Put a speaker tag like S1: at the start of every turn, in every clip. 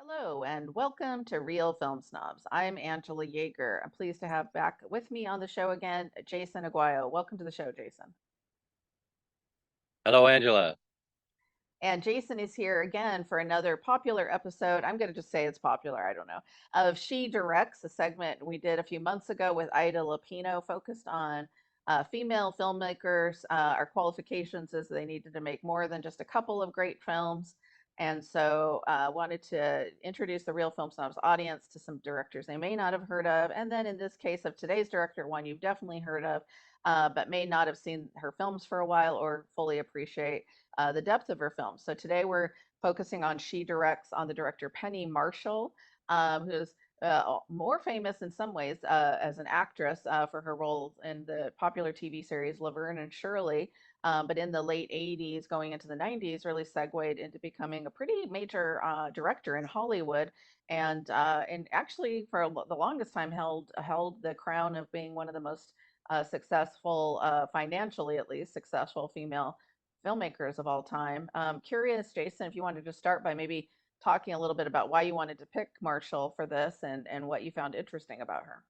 S1: Hello and welcome to Real Film Snobs. I'm Angela Yeager. I'm pleased to have back with me on the show again, Jason Aguayo. Welcome to the show, Jason.
S2: Hello, Angela.
S1: And Jason is here again for another popular episode. I'm going to just say it's popular, I don't know, of She Directs, a segment we did a few months ago with Ida Lupino, focused on female filmmakers. Our qualifications is they needed to make more than just a couple of great films. And so wanted to introduce the Real Film Snobs audience to some directors they may not have heard of. And then in this case of today's director, one you've definitely heard of, but may not have seen her films for a while or fully appreciate the depth of her films. So today we're focusing on She Directs on the director Penny Marshall, who's more famous in some ways as an actress for her roles in the popular TV series Laverne and Shirley. But in the late 80s, going into the 90s, really segued into becoming a pretty major director in Hollywood, and actually for the longest time held the crown of being one of the most successful, financially at least, successful female filmmakers of all time. Curious, Jason, if you wanted to start by maybe talking a little bit about why you wanted to pick Marshall for this and what you found interesting about her.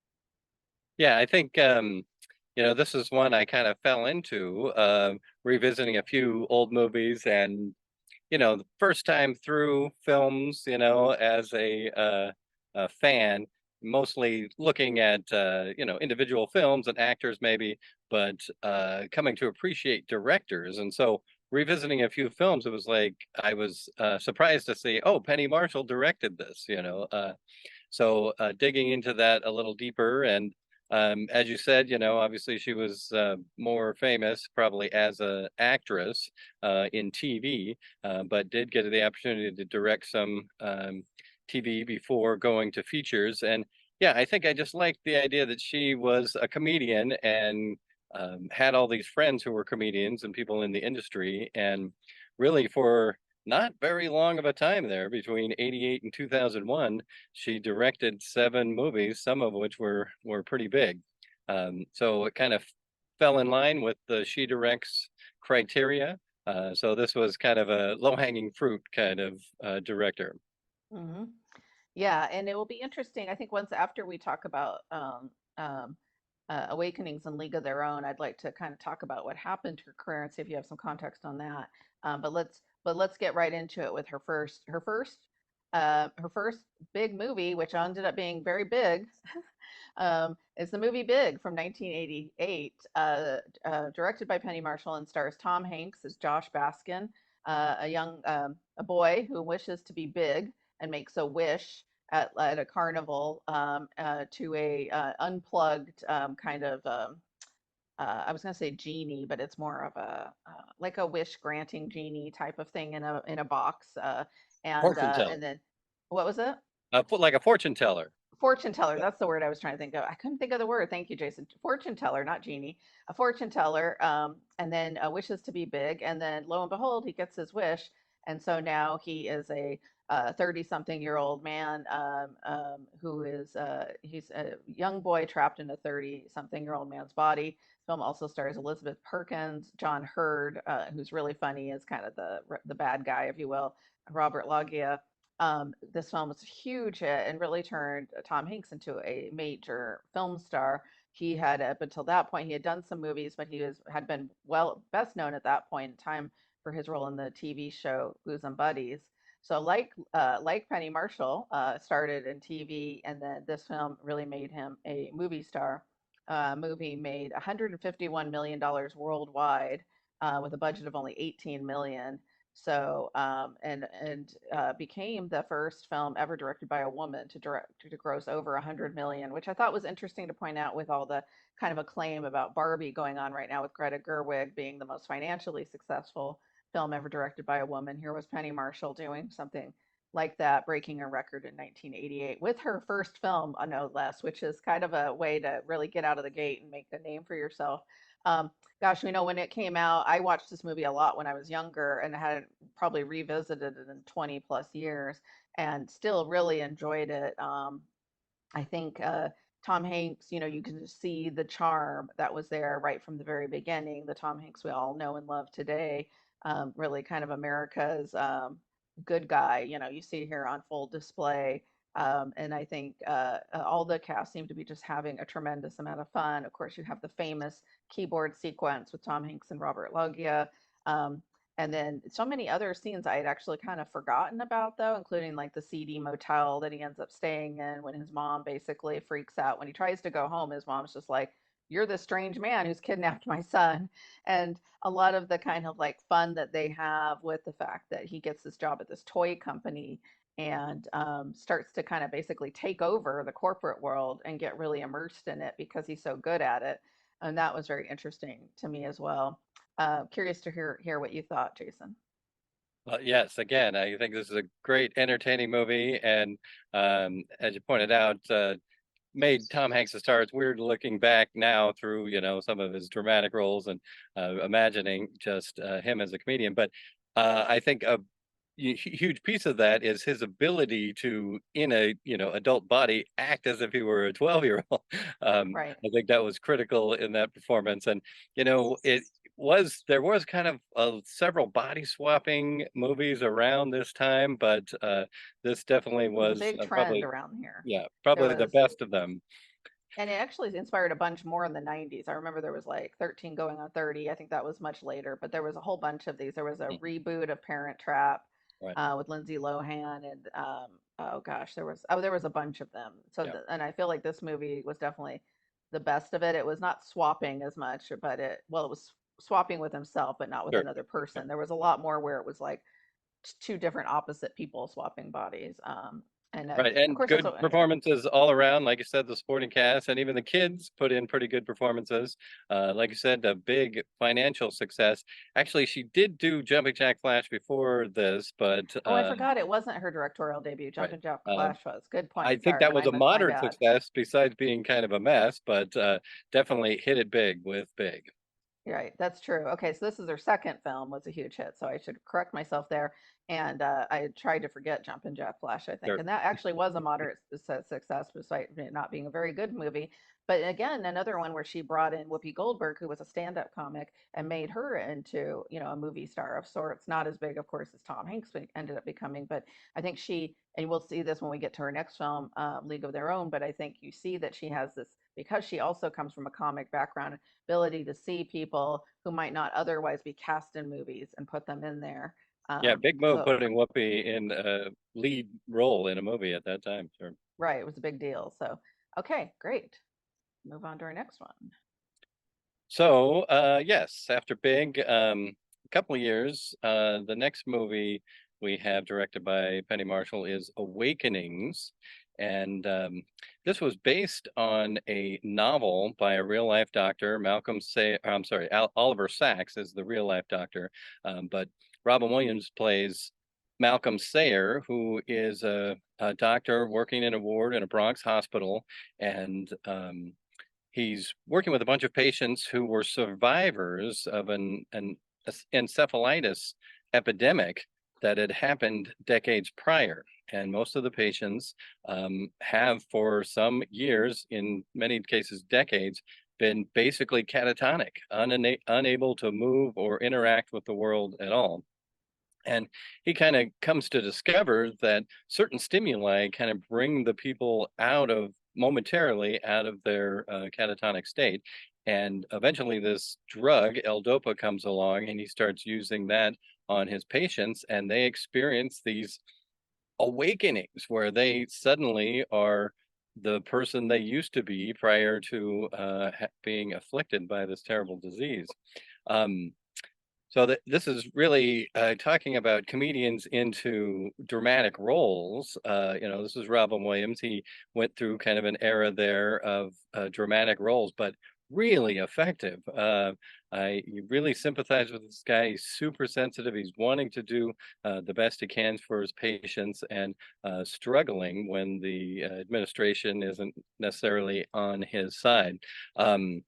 S2: Yeah, I think this is one I kind of fell into, revisiting a few old movies, and the first time through films, as a fan, mostly looking at individual films and actors maybe, but coming to appreciate directors, and so revisiting a few films, it was like I was surprised to see, oh, Penny Marshall directed this, so digging into that a little deeper, and as you said, obviously she was more famous probably as an actress in TV, but did get the opportunity to direct some TV before going to features. And yeah, I think I just liked the idea that she was a comedian and had all these friends who were comedians and people in the industry. And really, for not very long of a time there, between 88 and 2001, she directed 7 movies, some of which were pretty big. So it kind of fell in line with the She Directs criteria. So this was kind of a low-hanging fruit kind of director.
S1: Hmm. Yeah, and it will be interesting. I think once after we talk about um, Awakenings and League of Their Own, I'd like to kind of talk about what happened to her career and see if you have some context on that. But let's get right into it with her first big movie, which ended up being very big. Is the movie Big from 1988, directed by Penny Marshall and stars Tom Hanks as Josh Baskin, a boy who wishes to be big and makes a wish at a carnival to a unplugged kind of I was going to say genie, but it's more of a like a wish granting genie type of thing in a box.
S2: Fortune
S1: And
S2: teller.
S1: then what was it?
S2: Like a fortune teller.
S1: Fortune teller. That's the word I was trying to think of. I couldn't think of the word. Thank you, Jason. Fortune teller, not genie. A fortune teller. And then wishes to be big. And then lo and behold, he gets his wish. And so now he is a 30-something-year-old man who is he's a young boy trapped in a 30-something-year-old man's body. Film also stars Elizabeth Perkins, John Hurd, who's really funny as kind of the bad guy, if you will, Robert Loggia. This film was a huge hit and really turned Tom Hanks into a major film star. He had, up until that point, he had done some movies, but had been well best known at that point in time for his role in the TV show Booze and Buddies. So, like Penny Marshall, started in TV, and then this film really made him a movie star. Movie made $151 million worldwide, with a budget of only 18 million. So, and became the first film ever directed by a woman to gross over 100 million, which I thought was interesting to point out with all the kind of acclaim about Barbie going on right now with Greta Gerwig being the most financially successful film ever directed by a woman. Here was Penny Marshall doing something like that, breaking a record in 1988 with her first film, no less, which is kind of a way to really get out of the gate and make a name for yourself. Um, Gosh, when it came out, I watched this movie a lot when I was younger and hadn't probably revisited it in 20 plus years and still really enjoyed it. I think Tom Hanks, you can just see the charm that was there right from the very beginning. The Tom Hanks we all know and love today, really kind of America's good guy. You see here on full display. And I think all the cast seem to be just having a tremendous amount of fun. Of course, you have the famous keyboard sequence with Tom Hanks and Robert Loggia. Um, and then so many other scenes I had actually kind of forgotten about, though, including like the seedy motel that he ends up staying in when his mom basically freaks out. When he tries to go home, his mom's just like, "You're the strange man who's kidnapped my son." And a lot of the kind of like fun that they have with the fact that he gets this job at this toy company and starts to kind of basically take over the corporate world and get really immersed in it because he's so good at it. And that was very interesting to me as well. Curious to hear what you thought, Jason.
S2: Yes, again, I think this is a great, entertaining movie, and as you pointed out, made Tom Hanks a star. It's weird looking back now through, some of his dramatic roles and imagining just him as a comedian. But I think a huge piece of that is his ability to, in a, adult body, act as if he were a 12-year-old.
S1: Right.
S2: I think that was critical in that performance. And, there was kind of several body swapping movies around this time, but this definitely
S1: It was a
S2: was
S1: big trend
S2: probably,
S1: around here.
S2: yeah,
S1: There
S2: probably the
S1: was,
S2: best of them.
S1: and it actually inspired a bunch more in the 90s. I remember there was like 13 going on 30. I think that was much later, but there was a whole bunch of these. There was a
S2: Mhm.
S1: reboot of Parent Trap
S2: Right.
S1: with Lindsay Lohan, and oh gosh, there was a bunch of them. So
S2: Yeah.
S1: and I feel like this movie was definitely the best of it. It was not swapping as much, but it was swapping with himself, but not with
S2: Sure.
S1: another
S2: Yeah.
S1: person. There was a lot more where it was like two different opposite people swapping bodies. And
S2: Right,
S1: of
S2: and
S1: course,
S2: good
S1: also anyway.
S2: performances all around. Like you said, the supporting cast and even the kids put in pretty good performances. Like you said, a big financial success. Actually, she did do Jumping Jack Flash before this, but
S1: Oh, I forgot it wasn't her directorial debut.
S2: right.
S1: Jumpin' Jack
S2: Uh,
S1: Flash was. Good
S2: I
S1: point.
S2: think
S1: Sorry,
S2: that was a
S1: my
S2: moderate
S1: bad.
S2: success, besides being kind of a mess, but definitely hit it big with big.
S1: Right, that's true. Okay, so this is her second film, was a huge hit. So I should correct myself there. And I tried to forget Jumpin' Jack Flash, I think.
S2: Sure.
S1: And that actually was a moderate success, despite it not being a very good movie. But again, another one where she brought in Whoopi Goldberg, who was a stand-up comic, and made her into, a movie star of sorts. Not as big, of course, as Tom Hanks ended up becoming, but I think and we'll see this when we get to her next film, League of Their Own. But I think you see that she has this, because she also comes from a comic background, ability to see people who might not otherwise be cast in movies and put them in there.
S2: Yeah, big move
S1: So
S2: putting Whoopi in a lead role in a movie at that time. Sure.
S1: right, it was a big deal. So okay, great. Move on to our next one.
S2: So, yes, after Big, a couple of years, the next movie we have directed by Penny Marshall is Awakenings. And this was based on a novel by a real life doctor, I'm sorry, Oliver Sacks is the real life doctor. But Robin Williams plays Malcolm Sayer, who is a doctor working in a ward in a Bronx hospital. And he's working with a bunch of patients who were survivors of an encephalitis epidemic that had happened decades prior. And most of the patients have, for some years, in many cases decades, been basically catatonic, unable to move or interact with the world at all. And he kind of comes to discover that certain stimuli kind of bring the people momentarily out of their catatonic state. And eventually, this drug, L-Dopa, comes along and he starts using that on his patients, and they experience these awakenings where they suddenly are the person they used to be prior to being afflicted by this terrible disease. Um, so this is really talking about comedians into dramatic roles. This is Robin Williams. He went through kind of an era there of dramatic roles, but really effective. You really sympathize with this guy. He's super sensitive. He's wanting to do the best he can for his patients and struggling when the administration isn't necessarily on his side. Um,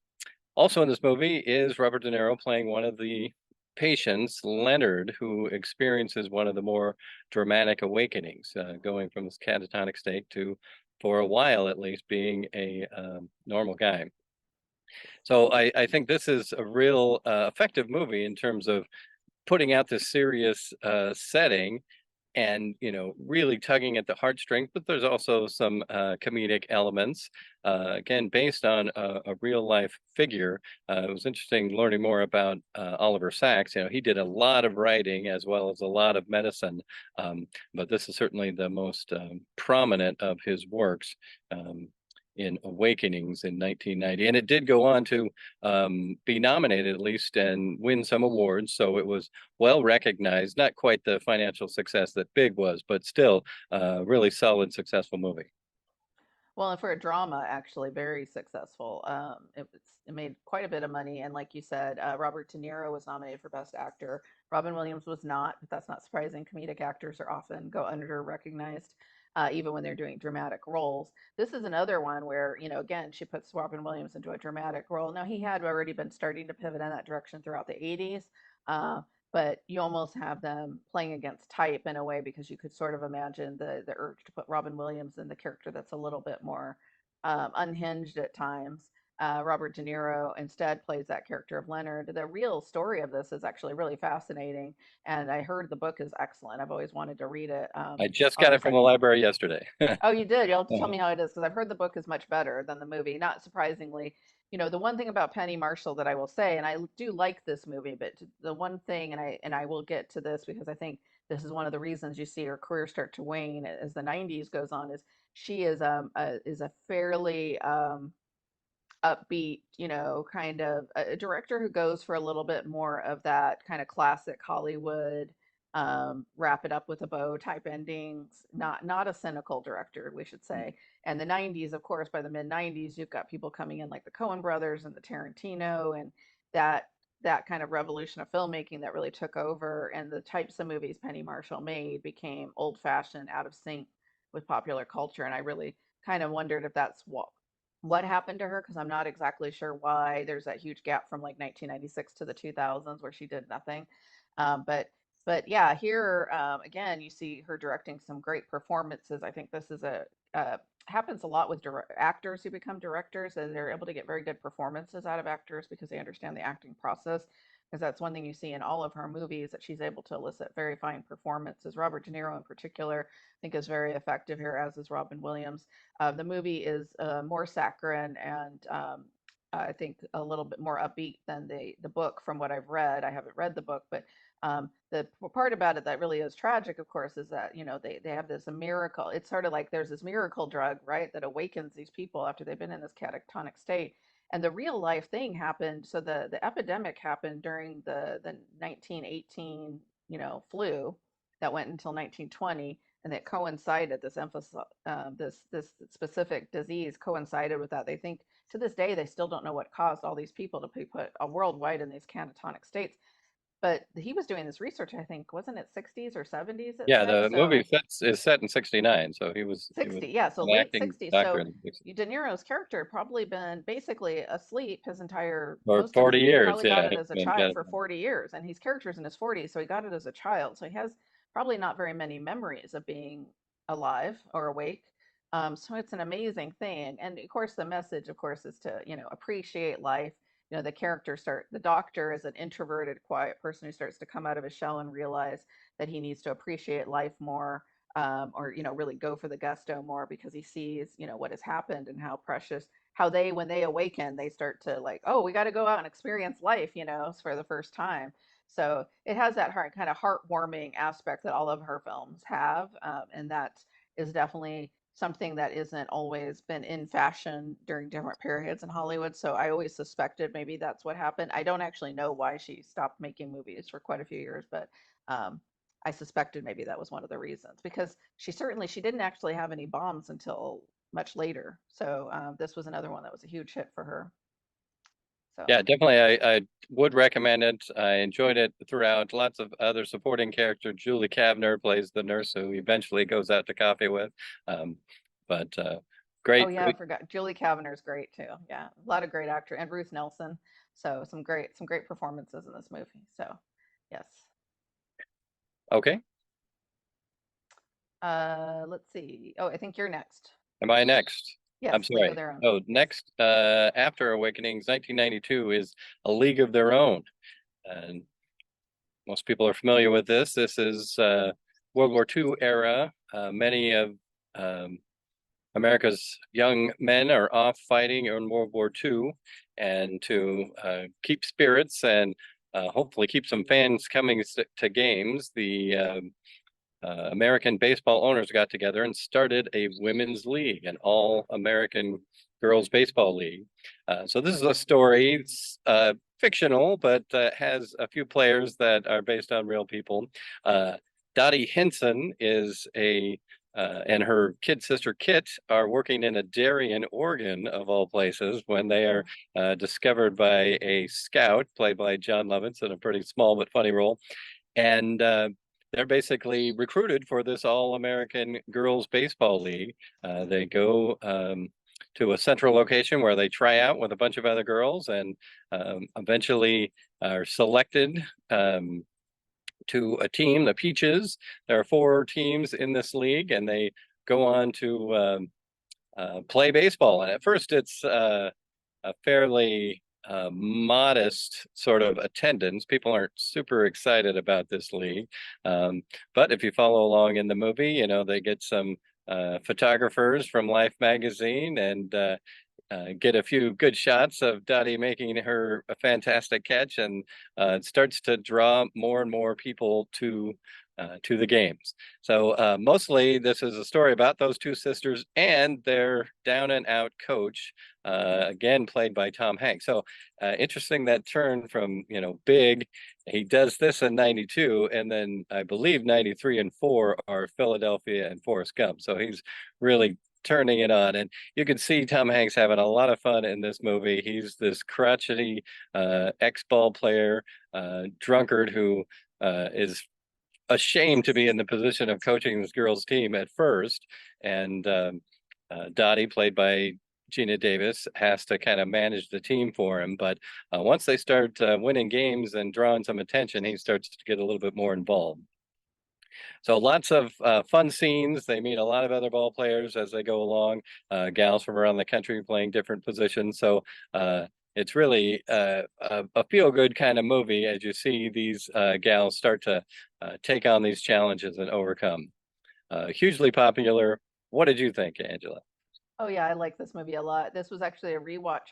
S2: Also in this movie is Robert De Niro playing one of the patients, Leonard, who experiences one of the more dramatic awakenings, going from this catatonic state to, for a while at least, being a normal guy. So I think this is a real effective movie in terms of putting out this serious setting and really tugging at the heartstrings, but there's also some comedic elements, again based on a real life figure. It was interesting learning more about Oliver Sacks. He did a lot of writing as well as a lot of medicine, but this is certainly the most prominent of his works, in Awakenings in 1990, and it did go on to be nominated at least and win some awards. So it was well recognized. Not quite the financial success that Big was, but still a really solid, successful movie.
S1: Well, and for a drama, actually very successful. It made quite a bit of money, and like you said, Robert De Niro was nominated for Best Actor. Robin Williams was not, but that's not surprising. Comedic actors are often go under recognized, even when they're doing dramatic roles. This is another one where, again, she puts Robin Williams into a dramatic role. Now he had already been starting to pivot in that direction throughout the 80s. Uh, but you almost have them playing against type in a way because you could sort of imagine the urge to put Robin Williams in the character that's a little bit more unhinged at times. Robert De Niro instead plays that character of Leonard. The real story of this is actually really fascinating, and I heard the book is excellent. I've always wanted to read it.
S2: I just got it from
S1: Obviously,
S2: the library yesterday.
S1: oh, you did. You'll have to tell
S2: Uh,
S1: me how it is because I've heard the book is much better than the movie. Not surprisingly, the one thing about Penny Marshall that I will say, and I do like this movie, but the one thing, and I will get to this because I think this is one of the reasons you see her career start to wane as the '90s goes on, is she is a fairly upbeat, kind of a director who goes for a little bit more of that kind of classic Hollywood, wrap it up with a bow type endings. Not a cynical director, we should say. And the '90s, of course, by the mid '90s, you've got people coming in like the Coen brothers and the Tarantino, and that that kind of revolution of filmmaking that really took over. And the types of movies Penny Marshall made became old fashioned, out of sync with popular culture. And I really kind of wondered if that's what happened to her because I'm not exactly sure why there's that huge gap from like 1996 to the 2000s where she did nothing. Um, but but yeah, here again, you see her directing some great performances. I think this is a happens a lot with actors who become directors, and they're able to get very good performances out of actors because they understand the acting process. Because that's one thing you see in all of her movies that she's able to elicit very fine performances. Robert De Niro, in particular, I think is very effective here, as is Robin Williams. The movie is more saccharine and I think a little bit more upbeat than the book from what I've read. I haven't read the book, but the part about it that really is tragic, of course, is that they have this miracle. It's sort of like there's this miracle drug, right, that awakens these people after they've been in this catatonic state. And the real life thing happened. So the epidemic happened during the 1918 flu that went until 1920, and it coincided this emphasis this specific disease coincided with that. They think to this day they still don't know what caused all these people to be put worldwide in these catatonic states. But he was doing this research, I think, wasn't it 60s or 70s? It
S2: yeah,
S1: said
S2: the movie
S1: so.
S2: is set in '69, so he was
S1: 60, yeah, so
S2: an
S1: late
S2: acting
S1: 60s.
S2: doctor
S1: So
S2: in the 60s.
S1: De Niro's character probably been basically asleep his entire
S2: For
S1: most of his
S2: 40
S1: he
S2: years.
S1: probably got
S2: Yeah,
S1: it as a
S2: and
S1: child
S2: got it.
S1: for 40 years, and he's characters in his 40s, so he got it as a child. So he has probably not very many memories of being alive or awake. So it's an amazing thing. And of course the message, of course, is to, appreciate life. The doctor is an introverted, quiet person who starts to come out of his shell and realize that he needs to appreciate life more, or really go for the gusto more because he sees what has happened and how precious, how they, when they awaken, they start to like, oh, we got to go out and experience life, for the first time. So it has that kind of heartwarming aspect that all of her films have, and that is definitely something that isn't always been in fashion during different periods in Hollywood. So I always suspected maybe that's what happened. I don't actually know why she stopped making movies for quite a few years, but um, I suspected maybe that was one of the reasons because she didn't actually have any bombs until much later. So this was another one that was a huge hit for her. So,
S2: Yeah, definitely. I would recommend it. I enjoyed it throughout. Lots of other supporting characters. Julie Kavner plays the nurse who eventually goes out to coffee with. Um, but
S1: oh
S2: great,
S1: yeah, I
S2: great.
S1: forgot. Julie Kavner's great too. Yeah, a lot of great actor and Ruth Nelson. So some great performances in this movie. So, yes.
S2: Okay.
S1: Let's see. Oh, I think you're next.
S2: Am I next? I'm
S1: Yes, League of
S2: sorry.
S1: Their Own.
S2: Oh,
S1: Yes.
S2: next, after Awakenings, 1992 is A League of Their Own. And most people are familiar with this. This is World War II era. Many of um, America's young men are off fighting in World War II, and to keep spirits and hopefully keep some fans coming to games, the American baseball owners got together and started a women's league, an all-American girls baseball league. So this is a story. It's fictional, but has a few players that are based on real people. Uh, Dottie Hinson is and her kid sister Kit are working in a dairy in Oregon, of all places, when they are
S1: Oh,
S2: discovered by a scout played by John Lovitz in a pretty small but funny role. And they're basically recruited for this all-American girls baseball league. They go to a central location where they try out with a bunch of other girls and eventually are selected to a team, the Peaches. There are four teams in this league, and they go on to play baseball. And at first, it's a fairly modest sort of attendance. People aren't super excited about this league. But if you follow along in the movie, they get some photographers from Life magazine and get a few good shots of Dottie making her a fantastic catch, and it starts to draw more and more people to the games. So mostly this is a story about those two sisters and their down and out coach, again played by Tom Hanks. So interesting that turn from big. He does this in '92, and then I believe '93 and '4 are Philadelphia and Forrest Gump. So he's really turning it on, and you can see Tom Hanks having a lot of fun in this movie. He's this crotchety ex-ball player, drunkard who is ashamed to be in the position of coaching this girls' team at first. And Dottie, played by Gina Davis, has to kind of manage the team for him. But once they start winning games and drawing some attention, he starts to get a little bit more involved. So lots of fun scenes. They meet a lot of other ball players as they go along, gals from around the country playing different positions. So it's really a feel-good kind of movie as you see these gals start to take on these challenges and overcome. Hugely popular. What did you think, Angela?
S1: oh yeah, I like this movie a lot. This was actually a rewatch.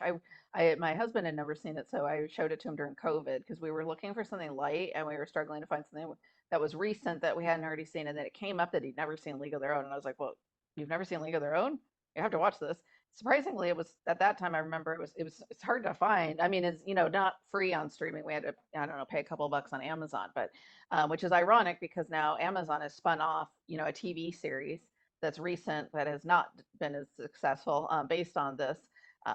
S1: My husband had never seen it, so I showed it to him during COVID because we were looking for something light and we were struggling to find something that was recent that we hadn't already seen. And then it came up that he'd never seen League of Their Own, and I was like, "Well, you've never seen League of Their Own? You have to watch this." Surprisingly, it was at that time. I remember it's hard to find. I mean, it's not free on streaming. We had to, I don't know, pay a couple bucks on Amazon, but which is ironic because now Amazon has spun off a TV series that's recent that has not been as successful, based on this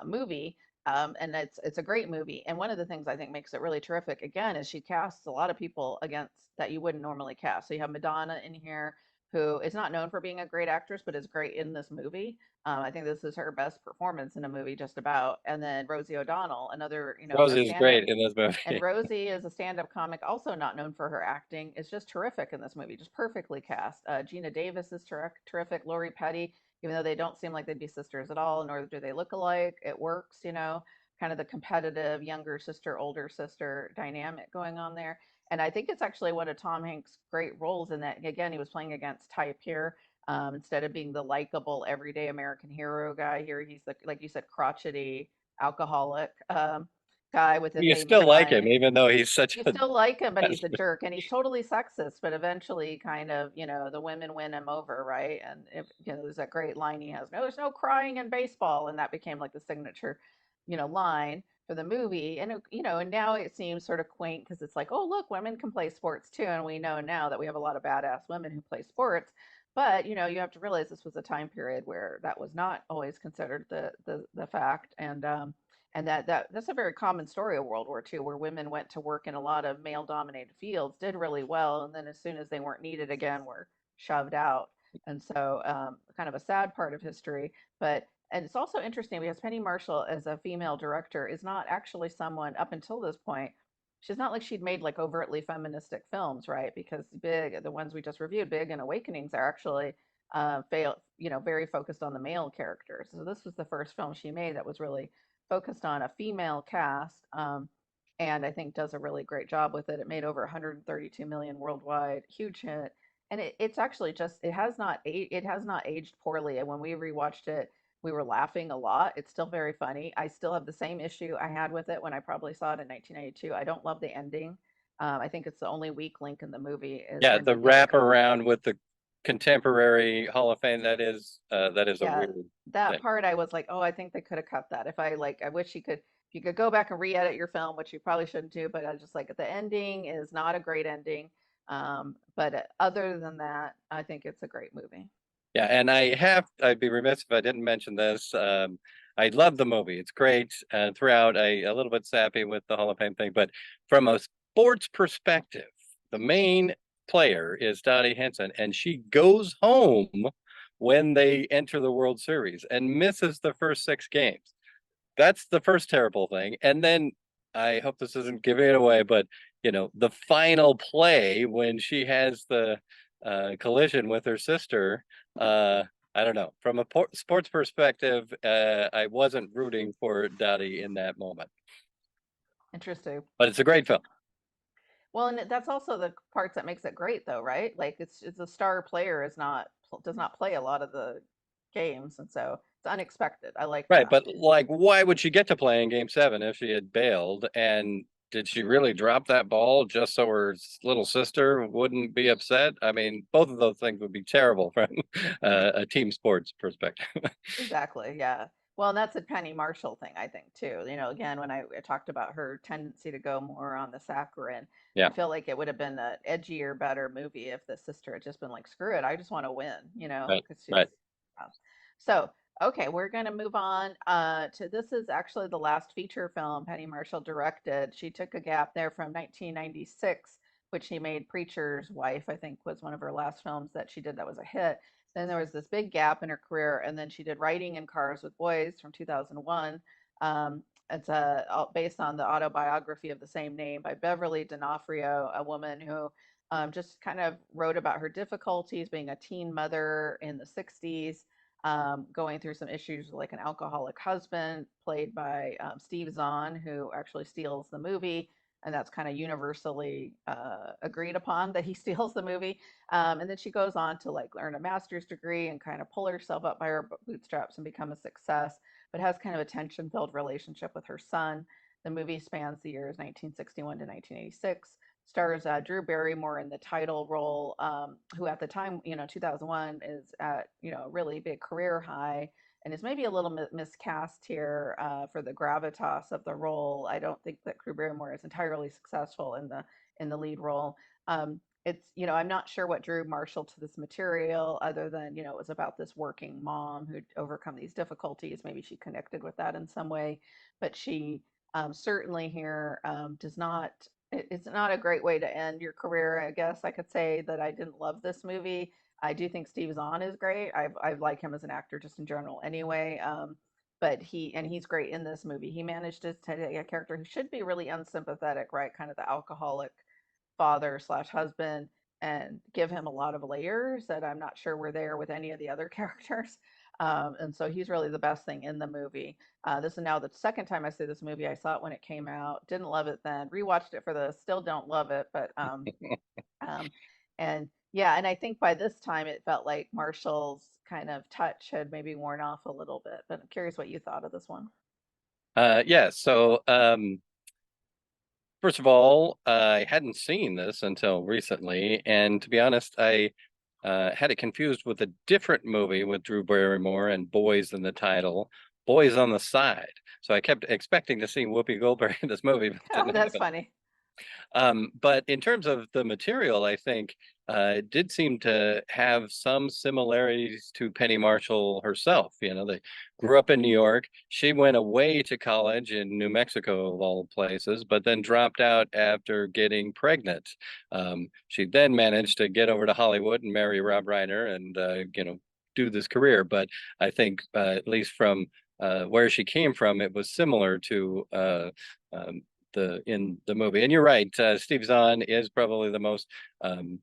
S1: movie. And it's a great movie. And one of the things I think makes it really terrific again is she casts a lot of people against that you wouldn't normally cast. So you have Madonna in here, who is not known for being a great actress, but is great in this movie. I think this is her best performance in a movie, just about. And then Rosie O'Donnell, another a
S2: Rosie is
S1: stand-up,
S2: great in this
S1: and
S2: movie.
S1: Rosie is a stand-up comic, also not known for her acting. Is just terrific in this movie, just perfectly cast. Gina Davis is terrific. Lori Petty, even though they don't seem like they'd be sisters at all, nor do they look alike, it works. Kind of the competitive younger sister, older sister dynamic going on there. And I think it's actually one of Tom Hanks' great roles in that. Again, he was playing against type here. Instead of being the likable everyday American hero guy, here he's the, like you said, crotchety alcoholic. Guy with a
S2: You
S1: famous
S2: still like him,
S1: line.
S2: even though he's such
S1: You
S2: a
S1: still like him, but he's a jerk and he's totally sexist, but eventually kind of, the women win him over, right? And if, there's that great line he has, no, there's no crying in baseball. And that became like the signature, line for the movie. And, and now it seems sort of quaint because it's like, oh, look, women can play sports too. And we know now that we have a lot of badass women who play sports. But, you have to realize this was a time period where that was not always considered the fact. And that's a very common story of World War II, where women went to work in a lot of male-dominated fields, did really well, and then as soon as they weren't needed again, were shoved out. And so, kind of a sad part of history. But and it's also interesting because Penny Marshall, as a female director, is not actually someone up until this point. She's not like she'd made like overtly feministic films, right? Because Big, the ones we just reviewed, Big and Awakenings, are actually very focused on the male characters. So this was the first film she made that was really focused on a female cast, and I think does a really great job with it. It made over 132 million worldwide, huge hit, and it's actually just it has not aged poorly. And when we rewatched it, we were laughing a lot. It's still very funny. I still have the same issue I had with it when I probably saw it in 1992. I don't love the ending. I think it's the only weak link in the movie is
S2: Yeah,
S1: when
S2: the
S1: you get
S2: wrap around with the contemporary Hall of Fame, that is a
S1: yeah,
S2: weird
S1: that
S2: thing.
S1: part I was like, oh, I think they could have cut that. I wish if you could go back and re-edit your film, which you probably shouldn't do, but I just like the ending is not a great ending. But other than that, I think it's a great movie.
S2: Yeah, and I'd be remiss if I didn't mention this. I love the movie. It's great. Throughout, a little bit sappy with the Hall of Fame thing, but from a sports perspective, the main player is Dottie Henson, and she goes home when they enter the World Series and misses the first six games. That's the first terrible thing. And then I hope this isn't giving it away, but the final play when she has the collision with her sister, I don't know. From a sports perspective, I wasn't rooting for Dottie in that moment,
S1: Interesting.
S2: but it's a great film.
S1: Well, and that's also the parts that makes it great, though, right? Like it's a star player is not does not play a lot of the games, and so it's unexpected. I like
S2: Right,
S1: that.
S2: but like, why would she get to play in Game 7 if she had bailed? And did she really drop that ball just so her little sister wouldn't be upset? I mean, both of those things would be terrible from a team sports perspective.
S1: Exactly. Yeah. Well, and that's a Penny Marshall thing, I think, too. Again, when I talked about her tendency to go more on the saccharine,
S2: Yeah,
S1: I feel like it would have been an edgier, better movie if the sister had just been like, screw it, I just want to win,
S2: right,
S1: because she's.
S2: right.
S1: uh, So, okay, we're going to move on to this is actually the last feature film Penny Marshall directed. She took a gap there from 1996, which she made Preacher's Wife, I think was one of her last films that she did that was a hit. Then there was this big gap in her career, and then she did Writing in Cars with Boys from 2001. It's based on the autobiography of the same name by Beverly D'Onofrio, a woman who just kind of wrote about her difficulties being a teen mother in the 60s, going through some issues like an alcoholic husband, played by Steve Zahn, who actually steals the movie. And that's kind of universally agreed upon that he steals the movie. And then she goes on to like earn a master's degree and kind of pull herself up by her bootstraps and become a success, but has kind of a tension filled relationship with her son. The movie spans the years 1961 to 1986. Stars Drew Barrymore in the title role, who at the time, 2001, is at a really big career high, and is maybe a little miscast here for the gravitas of the role. I don't think that Drew Barrymore is entirely successful in the lead role. It's I'm not sure what drew Marshall to this material other than it was about this working mom who'd overcome these difficulties. Maybe she connected with that in some way, but she certainly here does not. It's not a great way to end your career. I guess I could say that I didn't love this movie. I do think Steve Zahn is great. I like him as an actor just in general anyway. But he's great in this movie. He managed to take a character who should be really unsympathetic, right? Kind of the alcoholic father slash husband, and give him a lot of layers that I'm not sure were there with any of the other characters. And so he's really the best thing in the movie. This is now the second time I see this movie. I saw it when it came out, didn't love it then, rewatched it for this, still don't love it, but um, and yeah, and I think by this time it felt like Marshall's kind of touch had maybe worn off a little bit. But I'm curious what you thought of this one.
S2: Yeah, so first of all, I hadn't seen this until recently, and to be honest, I had it confused with a different movie with Drew Barrymore and Boys in the title, Boys on the Side. So I kept expecting to see Whoopi Goldberg in this movie, but
S1: Oh,
S2: didn't
S1: that's
S2: happen.
S1: funny.
S2: But in terms of the material, I think it did seem to have some similarities to Penny Marshall herself. You know, they grew up in New York. She went away to college in New Mexico, of all places, but then dropped out after getting pregnant. She then managed to get over to Hollywood and marry Rob Reiner and, do this career. But I think, at least from where she came from, it was similar to um, in the movie. And you're right, Steve Zahn is probably the most um,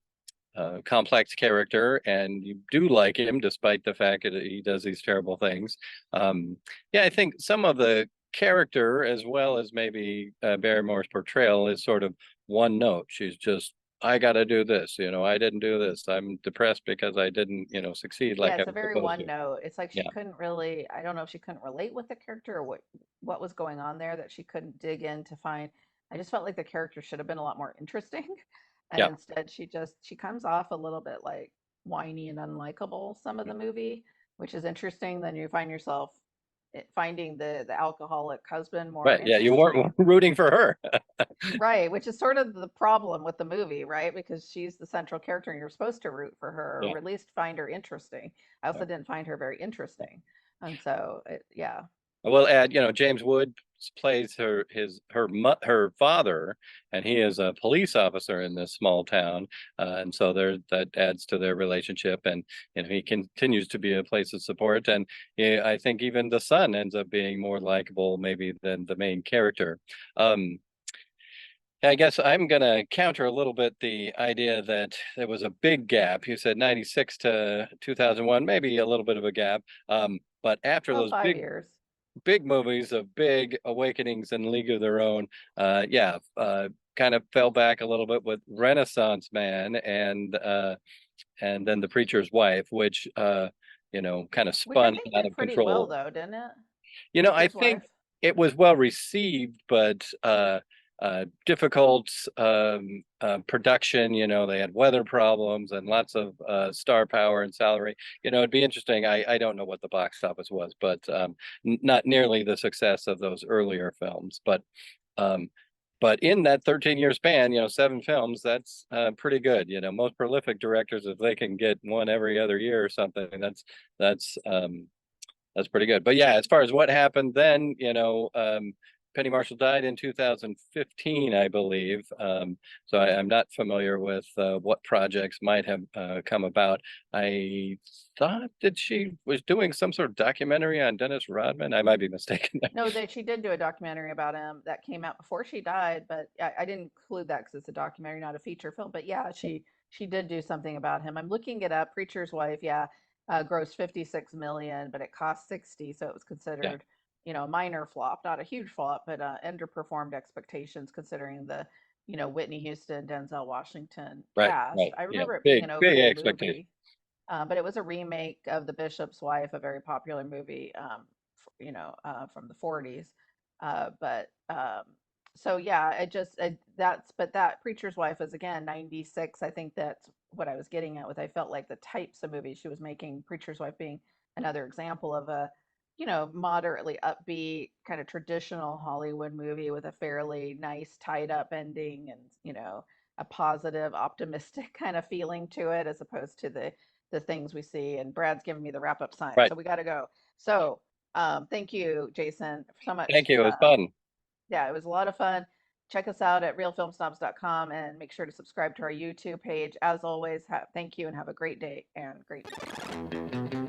S2: complex character, and you do like him despite the fact that he does these terrible things. Yeah, I think some of the character, as well as maybe Barrymore's portrayal, is sort of one note. She's just, I got to do this. I didn't do this. I'm depressed because I didn't, succeed
S1: Yeah,
S2: like I
S1: it's a
S2: was
S1: very
S2: supposed
S1: one
S2: to.
S1: note. It's like she
S2: Yeah,
S1: couldn't really, I don't know if she couldn't relate with the character or what was going on there that she couldn't dig in to find. I just felt like the character should have been a lot more interesting. And
S2: yeah,
S1: instead she comes off a little bit like whiny and unlikable some of the movie, which is interesting. Then you find yourself finding the alcoholic husband more
S2: right. Yeah, you
S1: interesting.
S2: weren't rooting for her.
S1: Right, which is sort of the problem with the movie, right? Because she's the central character and you're supposed to root for her
S2: Yeah.
S1: or at least find her interesting. I
S2: Yeah.
S1: also didn't find her very interesting. And so, yeah.
S2: I will add, James Wood plays her father, and he is a police officer in this small town, and so that adds to their relationship, and he continues to be a place of support, and I think even the son ends up being more likable maybe than the main character. Um, I guess I'm going to counter a little bit the idea that there was a big gap. You said 96 to 2001, maybe a little bit of a gap. But after
S1: Well,
S2: those
S1: 5 years.
S2: big movies of big awakenings and League of Their Own, yeah, kind of fell back a little bit with Renaissance Man and then The Preacher's Wife, which kind of
S1: Which I
S2: spun
S1: think
S2: out
S1: did
S2: of
S1: pretty well
S2: control.
S1: though, didn't it?
S2: I
S1: Preacher's
S2: think
S1: Wife.
S2: it was well received, but difficult production. They had weather problems and lots of star power and salary. It'd be interesting. I don't know what the box office was, but not nearly the success of those earlier films. Um, but in that 13-year span, 7 films, that's pretty good. Most prolific directors, if they can get one every other year or something, that's pretty good. But yeah, as far as what happened then, Penny Marshall died in 2015, I believe. So I'm not familiar with what projects might have come about. I thought that she was doing some sort of documentary on Dennis Rodman. I might be mistaken.
S1: No, that she did do a documentary about him that came out before she died, but I didn't include that because it's a documentary, not a feature film. But yeah, she did do something about him. I'm looking it up. Preacher's Wife, yeah, grossed 56 million, but it cost 60, so it was
S2: Yeah,
S1: considered, a minor flop, not a huge flop, but underperformed expectations considering the, Whitney Houston, Denzel Washington
S2: right,
S1: cast.
S2: right.
S1: I
S2: Yeah,
S1: remember it being
S2: big,
S1: an
S2: big
S1: okay
S2: expectation.
S1: movie, but it was a remake of The Bishop's Wife, a very popular movie, from the 40s. But so yeah, but that Preacher's Wife was again 96. I think that's what I was getting at with I felt like the types of movies she was making, Preacher's Wife being another example of a, moderately upbeat, kind of traditional Hollywood movie with a fairly nice tied up ending and, a positive, optimistic kind of feeling to it as opposed to the things we see. And Brad's giving me the wrap up sign,
S2: Right.
S1: so we got to go. So thank you, Jason, so
S2: Thank
S1: much.
S2: you. It was fun.
S1: Yeah, it was a lot of fun. Check us out at realfilmsnobs.com and make sure to subscribe to our YouTube page. As always, thank you and have a great day and great week.